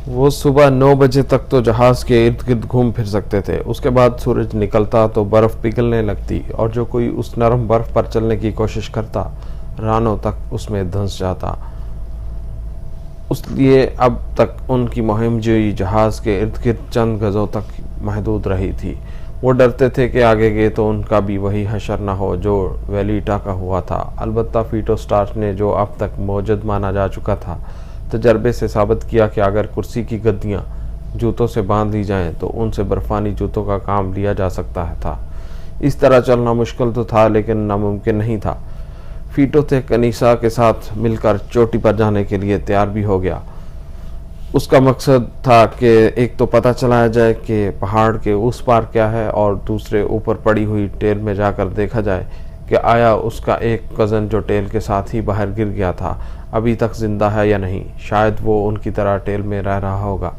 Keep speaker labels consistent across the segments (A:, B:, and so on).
A: वो सुबह 9 बजे तक तो जहाज के इर्द गिर्द घूम फिर सकते थे। उसके बाद सूरज निकलता तो बर्फ पिघलने लगती और जो कोई उस नरम बर्फ पर चलने की कोशिश करता रानों तक उसमें धंस जाता। इसलिए अब तक उनकी मुहिम जोई जहाज के इर्द गिर्द चंद गजों तक महदूद रही थी। वो डरते थे कि आगे गए तो उनका भी वही हशर न हो जो वेलिटा का हुआ था। अलबत्ता फीटो स्टार्च ने, जो अब तक मौजूद माना जा चुका था, तजर्बे से साबित किया कि अगर कुर्सी की गद्दियाँ जूतों से बांध ली जाएं तो उनसे बर्फानी जूतों का काम लिया जा सकता था। इस तरह चलना मुश्किल तो था लेकिन नामुमकिन नहीं था। फीटो थे कनीसा के साथ मिलकर चोटी पर जाने के लिए तैयार भी हो गया। उसका मकसद था कि एक तो पता चलाया जाए कि पहाड़ के उस पार क्या है और दूसरे ऊपर पड़ी हुई टेल में जाकर देखा जाए कि आया उसका एक कज़न जो टेल के साथ ही बाहर गिर गया था अभी तक जिंदा है या नहीं। शायद वो उनकी तरह टेल में रह रहा होगा।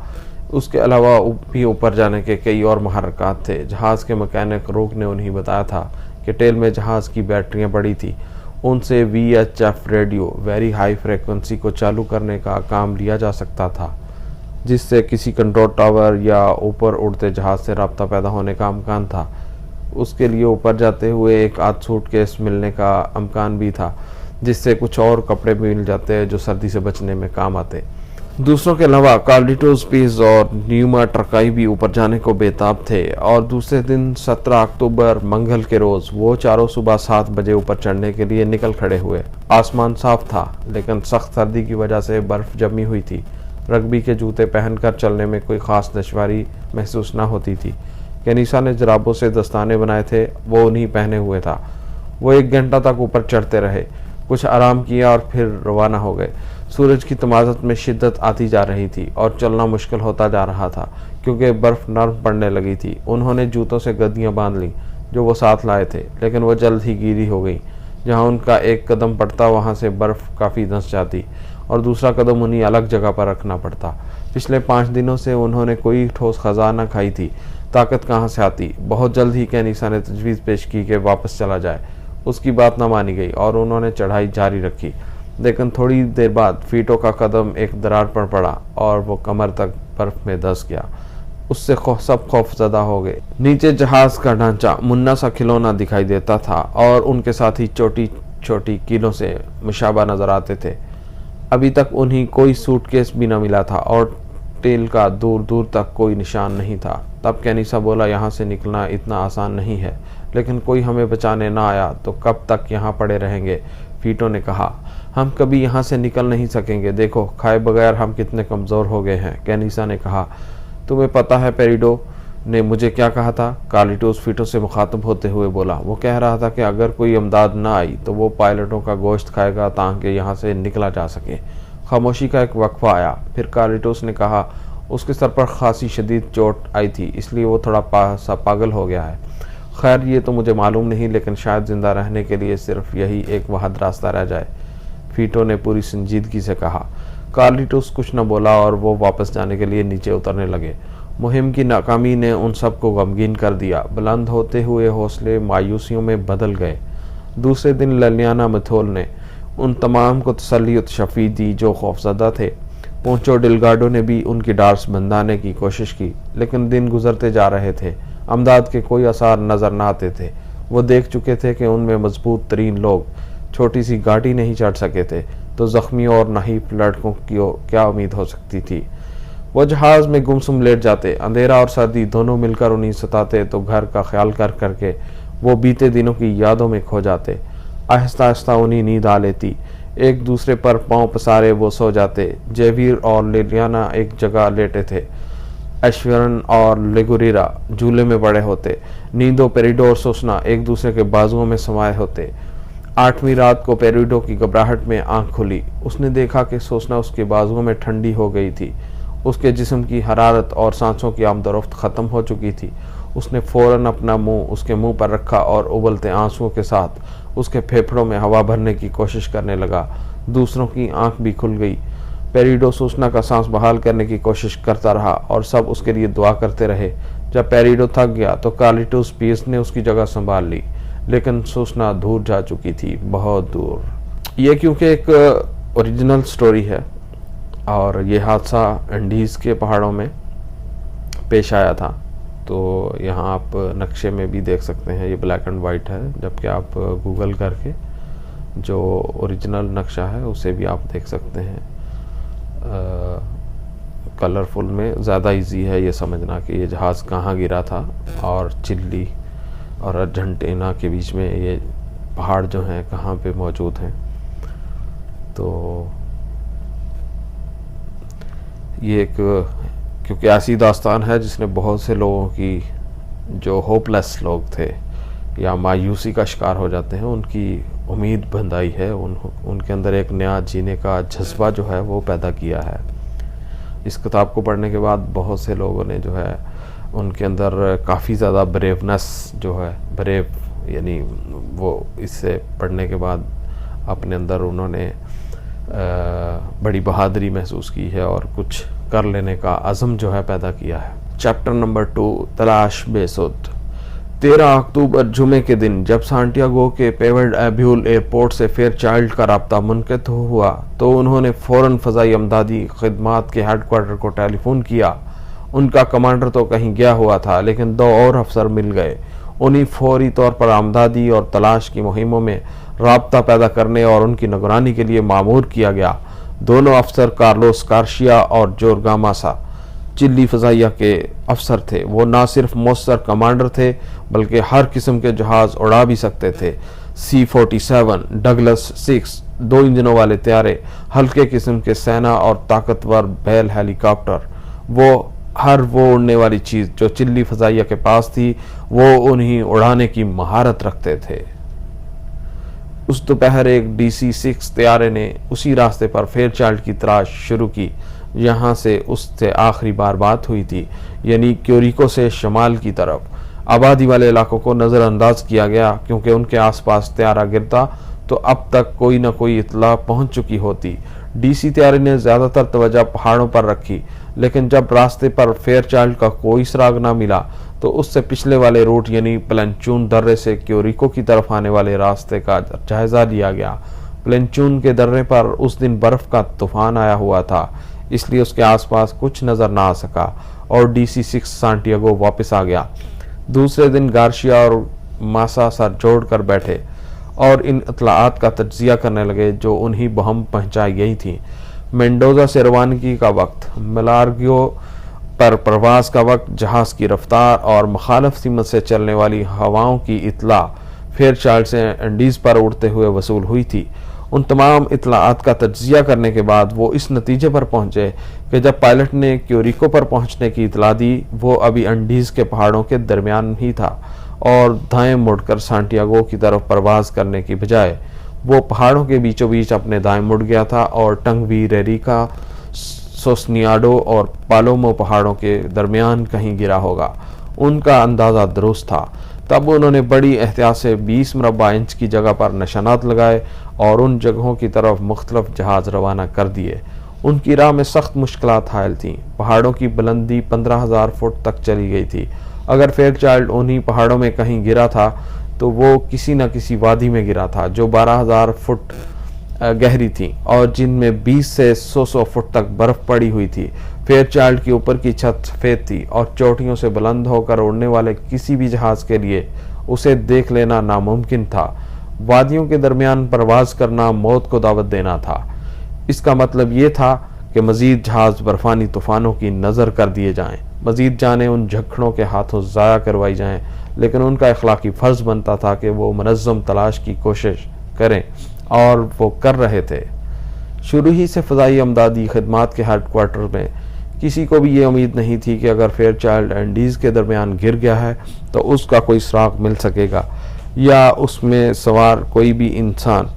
A: उसके अलावा भी ऊपर जाने के कई और महरक़ात थे। जहाज़ के मैकेनिक रूक ने उन्हें बताया था कि टेल में जहाज़ की बैटरियां पड़ी थी, उनसे VHF radio very high frequency को चालू करने का काम लिया जा सकता था, जिससे किसी कंट्रोल टावर या ऊपर उड़ते जहाज से रब्ता पैदा होने का अमकान था। उसके लिए ऊपर जाते हुए एक आध सूटकेस मिलने का अमकान भी था, जिससे कुछ और कपड़े भी मिल जाते जो सर्दी से बचने में काम आते। दूसरों के अलावा कार्लिटोस पीस और न्यूमा ट्रकाई भी ऊपर जाने को बेताब थे और दूसरे दिन 17 अक्टूबर मंगल के रोज वो चारों सुबह 7 बजे ऊपर चढ़ने के लिए निकल खड़े हुए। आसमान साफ था लेकिन सख्त सर्दी की वजह से बर्फ जमी हुई थी। रग्बी के जूते पहनकर चलने में कोई खास दुश्वारी महसूस न होती थी। कनीसा ने जराबों से दस्ताने बनाए थे, वो उन्हीं पहने हुए था। वो 1 घंटा तक ऊपर चढ़ते रहे, कुछ आराम किया और फिर रवाना हो गए। सूरज की तमाज़त में शिद्दत आती जा रही थी और चलना मुश्किल होता जा रहा था क्योंकि बर्फ नरम पड़ने लगी थी। उन्होंने जूतों से गद्दियां बांध लीं जो वो साथ लाए थे, लेकिन वो जल्द ही गीली हो गई। जहां उनका एक कदम पड़ता वहां से बर्फ काफ़ी धंस जाती और दूसरा कदम उन्हें अलग जगह पर रखना पड़ता। पिछले 5 दिनों से उन्होंने कोई ठोस खज़ा न खाई थी, ताकत कहाँ से आती। बहुत जल्द ही कैनिसा ने तजवीज़ पेश की कि वापस चला जाए। उसकी बात न मानी गई और उन्होंने चढ़ाई जारी रखी, लेकिन थोड़ी देर बाद फीटो का कदम एक दरार पर पड़ा और वो कमर तक बर्फ में धंस गया। उससे सब खौफजदा हो गए। नीचे जहाज का ढांचा मुन्ना सा खिलौना दिखाई देता था और उनके साथ ही छोटी छोटी कीलों से मुशाबा नजर आते थे। अभी तक उन्हें कोई सूटकेस भी न मिला था और टेल का दूर दूर तक कोई निशान नहीं था। तब कैनिसा बोला, यहाँ से निकलना इतना आसान नहीं है, लेकिन कोई हमें बचाने ना आया तो कब तक यहाँ पड़े रहेंगे। फीटो ने कहा, हम कभी यहाँ से निकल नहीं सकेंगे। देखो खाए बगैर हम कितने कमज़ोर हो गए हैं। कैनिसा ने कहा, तुम्हें पता है पेरिडो ने मुझे क्या कहा था? कार्लिटोस फीटो से मुखातब होते हुए बोला। वो कह रहा था कि अगर कोई इमदाद ना आई तो वो पायलटों का गोश्त खाएगा ताकि यहाँ से निकला जा सके। खामोशी का एक वक्फा आया। फिर कार्लिटोस ने कहा, उसके सर पर खासी शदीद चोट आई थी, इसलिए वो थोड़ा पागल हो गया है। खैर ये तो मुझे मालूम नहीं, लेकिन शायद जिंदा रहने के लिए सिर्फ यही एक वाहिद रास्ता रह जाए, फीटो ने पूरी संजीदगी से कहा। कार्लिटोस कुछ न बोला और वो वापस जाने के लिए नीचे उतरने लगे। मुहिम की नाकामी ने उन सबको गमगीन कर दिया। बुलंद होते हुए हौसले मायूसियों में बदल गए। दूसरे दिन ललियाना मैथोल ने उन तमाम को तसल्ली और शफी दी जो खौफजदा थे। पोंचो डिलगाडो ने भी उनकी डार्स बंधाने की कोशिश की, लेकिन दिन गुजरते जा रहे थे। अमदाद के कोई आसार नजर न आते थे। वो देख चुके थे कि उनमें मजबूत तरीन लोग छोटी सी गाड़ी नहीं चढ़ सके थे, तो जख्मियों और नाहीफ लड़कों की क्या उम्मीद हो सकती थी। वो जहाज में गुमसुम लेट जाते। अंधेरा और सर्दी दोनों मिलकर उन्हें सताते, तो घर का ख्याल कर करके वो बीते दिनों की यादों में खो जाते। आहिस्ता आहिस्ता उन्हें नींद आ लेती। एक दूसरे पर पांव पसारे वो सो जाते। जेवियर और लिलियाना एक जगह लेटे थे। ऐश्वर्यन और लेगुरिरा झूले में बड़े होते। नींदो, पेरिडो और सोसना एक दूसरे के बाजुओं में समाये होते। 8वीं रात को पेरिडो की घबराहट में आंख खुली। उसने देखा कि सोसना उसके बाजुओं में ठंडी हो गई थी। उसके जिस्म की हरारत और सांसों की आमदरफ्त खत्म हो चुकी थी। उसने फौरन अपना मुंह उसके मुंह पर रखा और उबलते आंसुओं के साथ उसके फेफड़ों में हवा भरने की कोशिश करने लगा। दूसरों की आंख भी खुल गई। पेरिडो सोसना का सांस बहाल करने की कोशिश करता रहा और सब उसके लिए दुआ करते रहे। जब पेरिडो थक गया तो कार्लिटोस पीस ने उसकी जगह संभाल ली, लेकिन सोसना दूर जा चुकी थी, बहुत दूर। ये क्योंकि एक ओरिजिनल स्टोरी है, और ये हादसा एंडीज़ के पहाड़ों में पेश आया था। तो यहाँ आप नक्शे में भी देख सकते हैं, ये ब्लैक एंड वाइट है, जबकि आप गूगल करके जो ओरिजिनल नक्शा है उसे भी आप देख सकते हैं। कलरफुल में ज़्यादा इजी है ये समझना कि ये जहाज़ कहाँ गिरा था और चिली और अर्जेंटीना के बीच में ये पहाड़ जो हैं कहाँ पे मौजूद हैं। तो ये एक क्योंकि ऐसी दास्तान है जिसने बहुत से लोगों की, जो होपलेस लोग थे या मायूसी का शिकार हो जाते हैं, उनकी उम्मीद बंधाई है, उनके अंदर एक नया जीने का जज्बा जो है वो पैदा किया है। इस किताब को पढ़ने के बाद बहुत से लोगों ने जो है उनके अंदर काफ़ी ज़्यादा ब्रेवनेस जो है, ब्रेव यानी वो इससे पढ़ने के बाद अपने अंदर उन्होंने बड़ी बहादुरी महसूस की है और कुछ कर लेने का अज़म जो है पैदा किया है। चैप्टर नंबर 2, तलाश बेसुध। 13 अक्टूबर जुमे के दिन जब सांटियागो के पेवेड एब्यूल एयरपोर्ट से फेयरचाइल्ड का राब्ता मुनक़ित हुआ तो उन्होंने फ़ौरन फ़ज़ाई अमदादी खिदमात के हेडक्वार्टर को टेलीफोन किया। उनका कमांडर तो कहीं गया हुआ था, लेकिन 2 और अफसर मिल गए। उन्हें फौरी तौर पर आमदादी और तलाश की मुहिमों में राब्ता पैदा करने और उनकी निगरानी के लिए मामूर किया गया। दोनों अफसर कार्लोस गार्सिया और जोरगा मासा चिली फ़ज़ाइया के अफसर थे। वो ना सिर्फ मौसर कमांडर थे बल्कि हर किस्म के जहाज़ उड़ा भी सकते थे। C-47, डगलस 6 2 इंजनों वाले त्यारे, हल्के किस्म के सेना और ताकतवर बैल हेलीकॉप्टर, वो उड़ने वाली चीज़ जो चिली फ़ज़ाइया के पास थी वो उन्हीं उड़ाने की महारत रखते थे। उस दोपहर एक DC-6 त्यारे ने उसी रास्ते पर फेयरचाइल्ड की तलाश शुरू की यहाँ से उससे आखिरी बार बात हुई थी, यानी क्योरिको से शमाल की तरफ। आबादी वाले इलाकों को नज़रअंदाज किया गया क्योंकि उनके आसपास त्यारा गिरता तो अब तक कोई न कोई इत्तला पहुंच चुकी होती। DC त्यारे ने ज़्यादातर तवज्जो पहाड़ों पर रखी, लेकिन जब रास्ते पर फेयरचाइल्ड का कोई सुराग न मिला तो उससे पिछले वाले रूट यानी प्लेंचून दर्रे से क्योरिको की तरफ आने वाले रास्ते का जायजा लिया गया। प्लेंचून के दर्रे पर उस दिन बर्फ का तूफान आया हुआ था, इसलिए उसके आसपास कुछ नजर ना आ सका और DC-6 सांटियागो वापस आ गया। दूसरे दिन गार्सिया और मासा सर जोड़ कर बैठे और इन इत्तलाआत का तज्जिया करने लगे जो उन्हीं बहम पहुंचाई गई थी। मेंडोजा से रवानगी का वक्त, मलार्गियो पर प्रवास का वक्त, जहाज की रफ्तार और मुखालिफ सीमत से चलने वाली हवाओं की इत्तला फेयरचाइल्ड से एंडीज पर उड़ते हुए वसूल हुई थी। उन तमाम इत्तलाआत का तज्जिया करने के बाद वो इस नतीजे पर पहुंचे कि जब पायलट ने क्योरिको पर पहुंचने की इत्तला दी वो अभी एंडीज के पहाड़ों के दरमियान ही था और दाएं मुड़कर सांटियागो की तरफ परवाज करने की बजाय वो पहाड़ों के बीचों बीच अपने दाएं मुड़ गया था और टंगवी, रेरिका, सोसनियाडो और पालोमो पहाड़ों के दरमियान कहीं गिरा होगा। उनका अंदाज़ा दुरुस्त था। तब उन्होंने बड़ी एहतियात से 20 मुरब्बा इंच की जगह पर निशानात लगाए और उन जगहों की तरफ मुख्तलिफ जहाज रवाना कर दिए। उनकी राह में सख्त मुश्किलात हायल थीं। पहाड़ों की बुलंदी 15,000 फुट तक चली गई थी। अगर फेयरचाइल्ड उन्हीं पहाड़ों में कहीं गिरा था तो वो किसी न किसी वादी में गिरा था जो 12,000 फुट गहरी थी और जिनमें 20 से 100 फुट तक बर्फ पड़ी हुई थी। फेयरचाइल्ड की ऊपर की छत सफेद थी और चोटियों से बुलंद होकर उड़ने वाले किसी भी जहाज के लिए उसे देख लेना नामुमकिन था। वादियों के दरमियान परवाज करना मौत को दावत देना था। इसका मतलब ये था कि मजीद जहाज बर्फानी तूफानों की नज़र कर दिए जाएं, मजीद जाने उन झक्खड़ों के हाथों ज़ाया करवाई जाएं, लेकिन उनका अखलाकी फ़र्ज़ बनता था कि वो मुनज़्ज़म तलाश की कोशिश करें और वो कर रहे थे। शुरू ही से फ़ज़ाई अमदादी खिदमात के हेडक्वार्टर में किसी को भी ये उम्मीद नहीं थी कि अगर फेयरचाइल्ड एंडीज़ के दरमियान गिर गया है तो उसका कोई सुराग मिल सकेगा या उसमें सवार कोई भी इंसान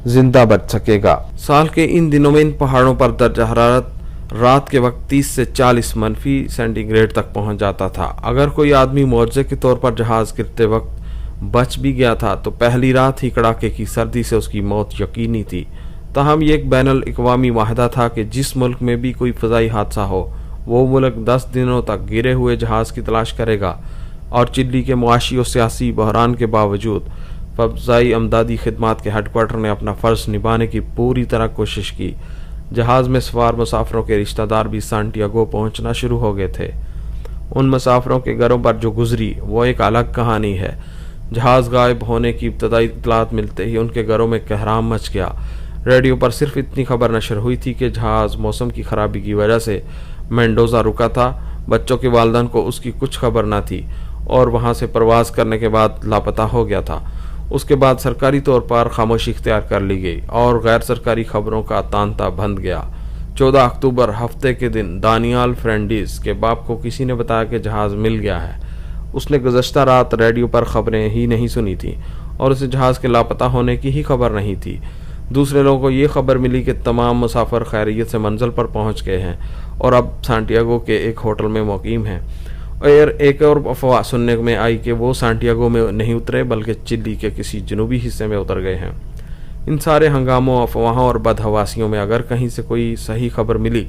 A: जिंदा बच सकेगा। साल के इन दिनों में इन पहाड़ों पर दर्जा हरारत रात के वक्त 30 से 40 मनफी सेंटीग्रेड तक पहुंच जाता था। अगर कोई आदमी मुआवजे के तौर पर जहाज गिरते वक्त बच भी गया था तो पहली रात ही कड़ाके की सर्दी से उसकी मौत यकीनी थी। ताहम ये एक बैनुल अक़वामी माहिदा था कि जिस मुल्क में भी कोई फ़ज़ाई हादसा हो वो मुल्क 10 दिनों तक गिरे हुए जहाज़ की तलाश करेगा और चिली के मुआशी और सियासी बहरान के बावजूद फ़ज़ाई अमदादी खिदमात के हेडक्वार्टर ने अपना फ़र्ज़ निभाने की पूरी तरह कोशिश की। जहाज़ में सवार मुसाफिरों के रिश्तेदार भी सांटियागो पहुंचना शुरू हो गए थे। उन मुसाफिरों के घरों पर जो गुजरी वो एक अलग कहानी है। जहाज़ गायब होने की इब्तदाई इत्तलात मिलते ही उनके घरों में कहराम मच गया। रेडियो पर सिर्फ इतनी खबर नशर हुई थी कि जहाज़ मौसम की खराबी की वजह से मेंडोजा रुका था। बच्चों के वालिदैन को उसकी कुछ खबर न थी और वहां से प्रवास करने के बाद लापता हो गया था। उसके बाद सरकारी तौर पर खामोशी इख्तियार कर ली गई और गैर सरकारी खबरों का तांता बंद गया। 14 अक्टूबर हफ्ते के दिन दानियाल फ्रेंडिस के बाप को किसी ने बताया कि जहाज़ मिल गया है। उसने गुज़श्ता रात रेडियो पर खबरें ही नहीं सुनी थी और उसे जहाज़ के लापता होने की ही खबर नहीं थी। दूसरे लोगों को ये खबर मिली कि तमाम मुसाफिर खैरियत से मंजिल पर पहुंच गए हैं और अब सांटियागो के एक होटल में मुकीम हैं। और एक और अफवाह सुनने में आई कि वो सांटियागो में नहीं उतरे बल्कि चिली के किसी जनूबी हिस्से में उतर गए हैं। इन सारे हंगामों, अफवाहों और बदहवासियों में अगर कहीं से कोई सही खबर मिली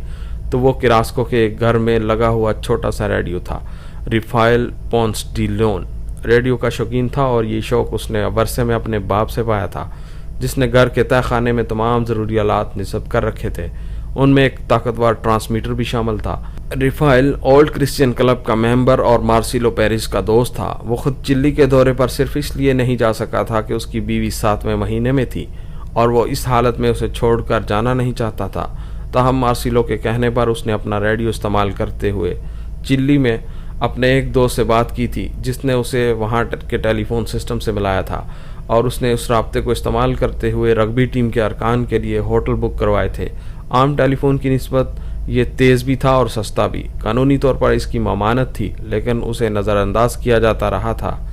A: तो वो किरास्को के एक घर में लगा हुआ छोटा सा रेडियो था। रिफाइल पोंस डी लियोन रेडियो का शौकीन था और ये शौक उसने वर्षे में अपने बाप से पाया था, जिसने घर के तय खाने में तमाम ज़रूरी आलात निस्ब कर रखे थे। उनमें एक ताकतवर ट्रांसमीटर भी शामिल था। रिफाइल ओल्ड क्रिश्चियन क्लब का मेंबर और मार्सिलो पेरिस का दोस्त था। वो खुद चिली के दौरे पर सिर्फ इसलिए नहीं जा सका था कि उसकी बीवी 7वें महीने में थी और वो इस हालत में उसे छोड़कर जाना नहीं चाहता था। ताहम मार्सिलो के कहने पर उसने अपना रेडियो इस्तेमाल करते हुए चिली में अपने एक दोस्त से बात की थी, जिसने उसे वहाँ के टेलीफोन सिस्टम से मिलाया था और उसने उस राब्ते को इस्तेमाल करते हुए रग्बी टीम के अरकान के लिए होटल बुक करवाए थे। आम टेलीफोन की निस्बत ये तेज़ भी था और सस्ता भी। कानूनी तौर पर इसकी ममानत थी लेकिन उसे नज़रअंदाज किया जाता रहा था।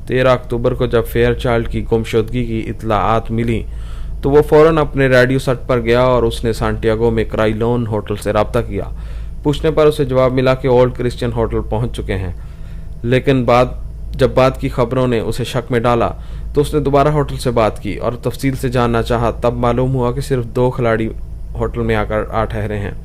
A: 13 अक्टूबर को जब फेयरचाइल्ड की गुमशुदगी की इत्तलाआत मिली तो वो फ़ौरन अपने रेडियो सेट पर गया और उसने सांटियागो में क्राइलोन होटल से रब्ता किया। पूछने पर उसे जवाब मिला कि ओल्ड क्रिश्चियन होटल पहुंच चुके हैं, लेकिन जब बात की खबरों ने उसे शक में डाला तो उसने दोबारा होटल से बात की और तफसील से जानना चाहा। तब मालूम हुआ कि सिर्फ 2 खिलाड़ी होटल में आकर ठहरे हैं।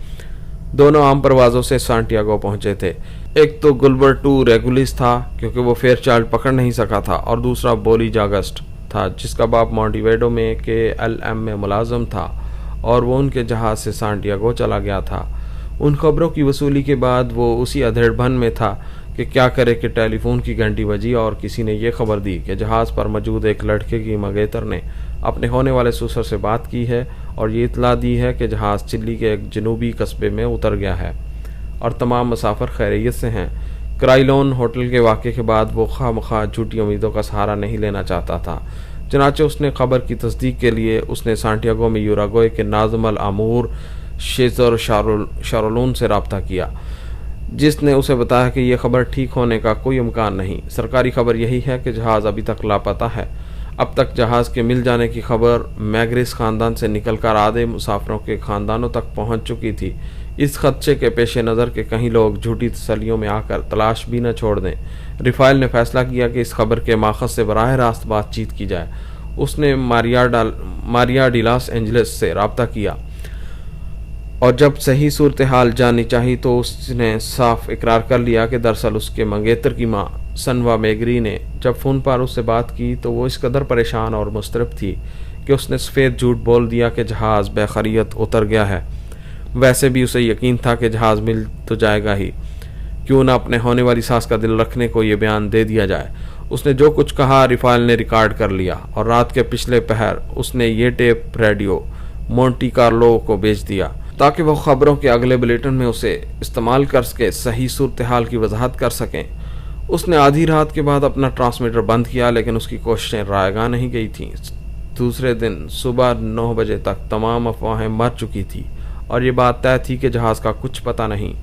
A: दोनों आम परवाज़ों से सांटियागो पहुंचे थे। एक तो गुलबर टू रेगुलिस था क्योंकि वो फेयरचाइल्ड पकड़ नहीं सका था और दूसरा बोली जागस्ट था जिसका बाप मोंटेवेडो में KLM में मुलाजम था और वो उनके जहाज़ से सांटियागो चला गया था। उन खबरों की वसूली के बाद वो उसी अधेड़भन में था कि क्या करे कि टेलीफोन की घंटी बजी और किसी ने यह खबर दी कि जहाज़ पर मौजूद एक लड़के की मंगेतर ने अपने होने वाले ससुर से बात की है और ये इतला दी है कि जहाज़ चिली के एक जनूबी कस्बे में उतर गया है और तमाम मुसाफिर खैरियत से हैं। क्राइलोन होटल के वाक़े के बाद वो खामखा झूठी उम्मीदों का सहारा नहीं लेना चाहता था। चनाचे उसने खबर की तस्दीक के लिए उसने सांटियागो में यूरागोए के नाज़िम अल अमूर शेज़र शारोलोन से रब्ता किया, जिसने उसे बताया कि यह खबर ठीक होने का कोई इम्कान नहीं। सरकारी खबर यही है कि जहाज़ अभी तक लापता है। अब तक जहाज़ के मिल जाने की खबर मैग्रिस ख़ानदान से निकलकर आधे मुसाफिरों के ख़ानदानों तक पहुंच चुकी थी। इस खदशे के पेश नज़र के कहीं लोग झूठी तसल्लियों में आकर तलाश भी न छोड़ दें, रिफाइल ने फैसला किया कि इस खबर के माखज़ से बराह रास्त बातचीत की जाए। उसने मारिया डी लॉस एंजलिस से रब्ता किया और जब सही सूरत हाल जाननी चाहिए तो उसने साफ इकरार कर लिया कि दरअसल उसके मंगेतर की माँ सनवा मेगरी ने जब फ़ोन पर उससे बात की तो वो इस कदर परेशान और मुस्तरब थी कि उसने सफ़ेद झूठ बोल दिया कि जहाज़ बेखैरियत उतर गया है। वैसे भी उसे यकीन था कि जहाज़ मिल तो जाएगा ही, क्यों ना अपने होने वाली सास का दिल रखने को ये बयान दे दिया जाए। उसने जो कुछ कहा रिफाइल ने रिकॉर्ड कर लिया और रात के पिछले पहर उसने ये टेप रेडियो मोंटी कार्लो को भेज दिया ताकि वह खबरों के अगले बुलेटिन में उसे इस्तेमाल करके सही सूरत हाल की वजाहत कर सकें। उसने आधी रात के बाद अपना ट्रांसमीटर बंद किया लेकिन उसकी कोशिशें रायगा नहीं गई थीं। दूसरे दिन सुबह 9 बजे तक तमाम अफवाहें मर चुकी थी और ये बात तय थी कि जहाज़ का कुछ पता नहीं।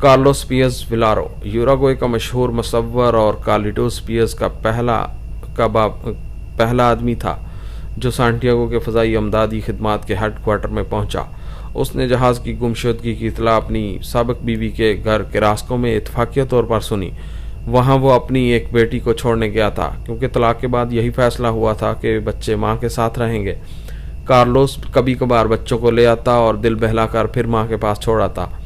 A: कार्लोस पियर्स विलारो यूरागोए का मशहूर मुसव्वर और कार्लिटोस पियर्स का पहला आदमी था जो सांटियागो के फ़ज़ाई अमदादी खिदमात के हेड क्वार्टर में पहुंचा। उसने जहाज़ की गुमशुदगी की इतला अपनी साबिक बीवी के घर किरास्को में इत्तफाकिया तौर पर सुनी। वहाँ वो अपनी एक बेटी को छोड़ने गया था क्योंकि तलाक के बाद यही फैसला हुआ था कि बच्चे माँ के साथ रहेंगे। कार्लोस कभी कभार बच्चों को ले आता और दिल बहलाकर फिर माँ के पास छोड़ आता।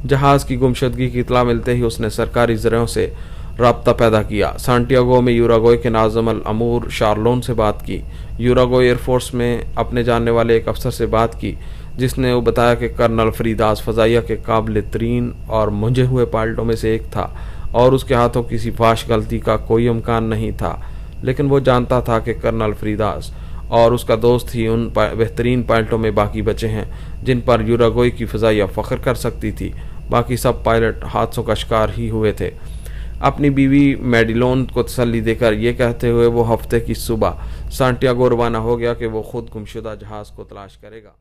A: जहाज़ की गुमशुदगी की इतला मिलते ही उसने सरकारी ज़राओं से राब्ता पैदा किया। सांटियागो में यूरागोए के नाज़िम अल अमूर शारलोन से बात की। यूरागोए एयरफोर्स में अपने जानने वाले एक अफसर से बात की जिसने वो बताया कि कर्नल फरीदास फ़ज़ाइया के काबिल तरीन और मुंझे हुए पायलटों में से एक था और उसके हाथों किसी फाश गलती का कोई इम्कान नहीं था। लेकिन वो जानता था कि कर्नल फरीदास और उसका दोस्त ही उन बेहतरीन पायलटों में बाकी बचे हैं जिन पर यूरागोई की फ़ज़ाइया फ़ख्र कर सकती थी। बाकी सब पायलट हादसों का शिकार ही हुए थे। अपनी बीवी मेडिलोन को तसल्ली देकर ये कहते हुए वो हफ्ते की सुबह सांटियागो रवाना हो गया कि वो खुद गुमशुदा जहाज़ को तलाश करेगा।